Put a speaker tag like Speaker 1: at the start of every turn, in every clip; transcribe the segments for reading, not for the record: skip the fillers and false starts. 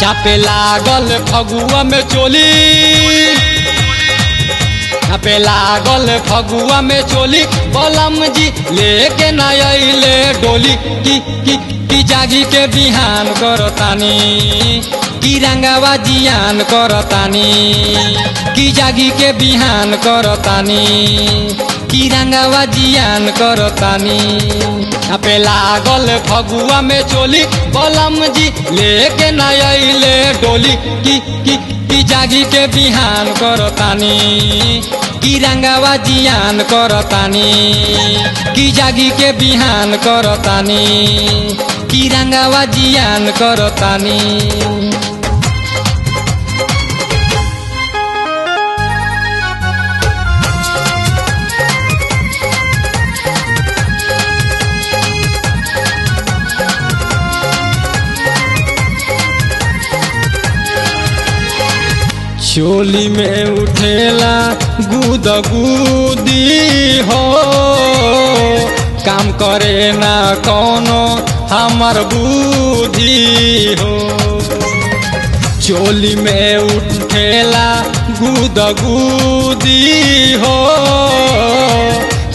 Speaker 1: चापे लागल फगुआ में चोली, चापे लागल फगुआ में चोली। बलम जी लेके ना अइले डोली की जागी के बिहान करतानी, की रंगावा जियान करतानी, की जागी के बिहान करतानी, की रंगावा जियान करतानी। चापे लागल फगुआ में चोली। बलम जी लेके ना अइले डोली की जागी के बिहान करतानी, की रंगावा जियान करतानी, की जागी के बिहान करतानी, की रंगावा जियान करतानी। चोली में उठेला गुदगुदी हो, काम करे ना कोनो हमर बुद्धि हो। चोली में उठेला गुदगुदी हो,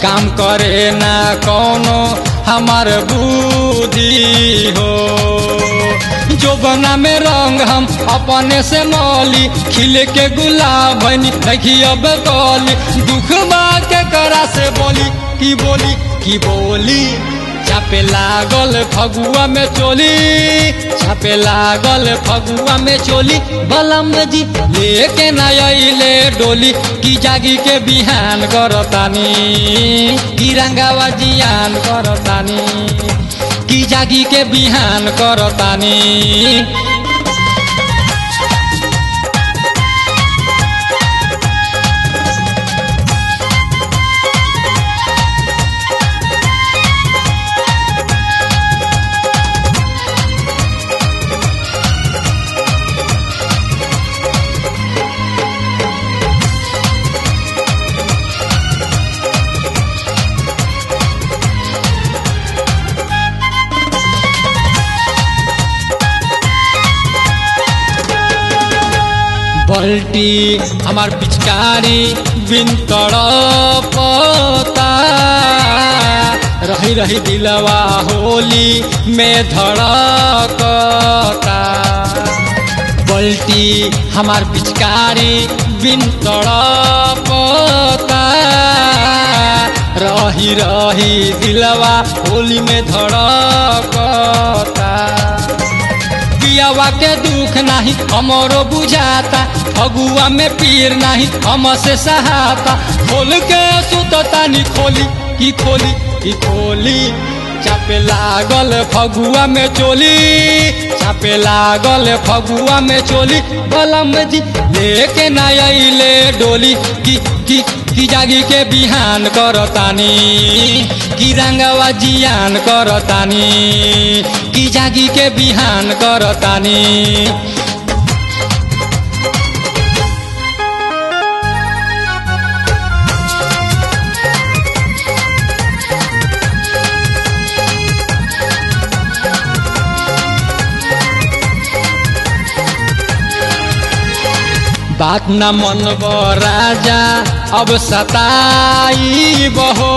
Speaker 1: काम करे ना कोनो हमर बुद्धि हो। जोबना में रंग हम अपने से मौली, खिले के गुलाब बनी देखी अब कौली। दुख के करा से बोली की बोली। चापे लागल फगुआ में चोली, चापे लागल फगुआ में चोली। बलम जी लेके ना अइले डोली, की जागी के बिहान करतानी, की रंगावा जियान करतानी, की जागी के बिहान करतानी। बल्टी हमार पिचकारी बिन तड़पता, रही रही दिलवा होली में धड़कता। बल्टी हमार पिचकारी बिन तड़पता, रही रही दिलवा होली में धड़कता। पियावा के दुख नहीं हमरो बुझाता, फगुआ में पीर नहीं हमसे सहाता। खोल के सुततानी खोली की खोली। चापे लागल फगुआ में चोली, चापे लागल फगुआ में चोली। बलम जी लेके ना अइले डोली, की जागी के बिहान करतानी, की रंगावा जियान करतानी, की जागी के बिहान करतानी। बात न मन राजा अब सताई बहो,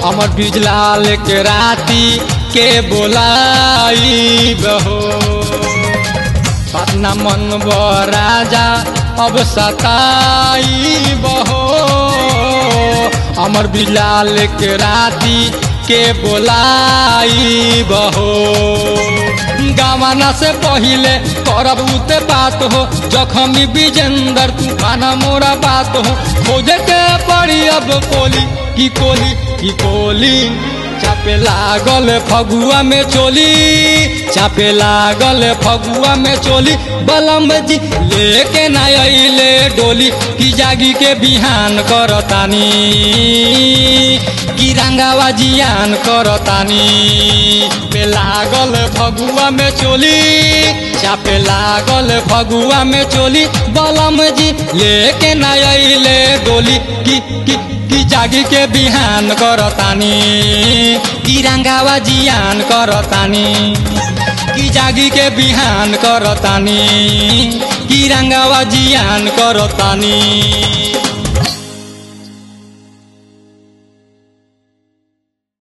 Speaker 1: अमर बिजलाल के राती के बोलाई बहो। बात न मन राजा अब सताई बहो, अमर बिजलाल के राती के बोलाई बहो। गावाना से पहिले करब उते बात हो, जखमी विजेंदर तूफान मोरा बात हो। खोजे के पड़ी अब कोली की कोली। चापे लागल फगुआ में चोली, चापे लागल फगुआ में चोली। बलम जी लेके ना अइले डोली, की जागी के बिहान करतानी, की रंगावा जियान करतानी। पे लागल फगुआ में चोली, चापे लागल फगुआ में चोली। बलम जी लेके ना अइले डोली, की जागी के बिहान करतानी, की रंगावा जियान करतानी। कि जागी के बिहान करतानी कि रंगवा जियान करतानी।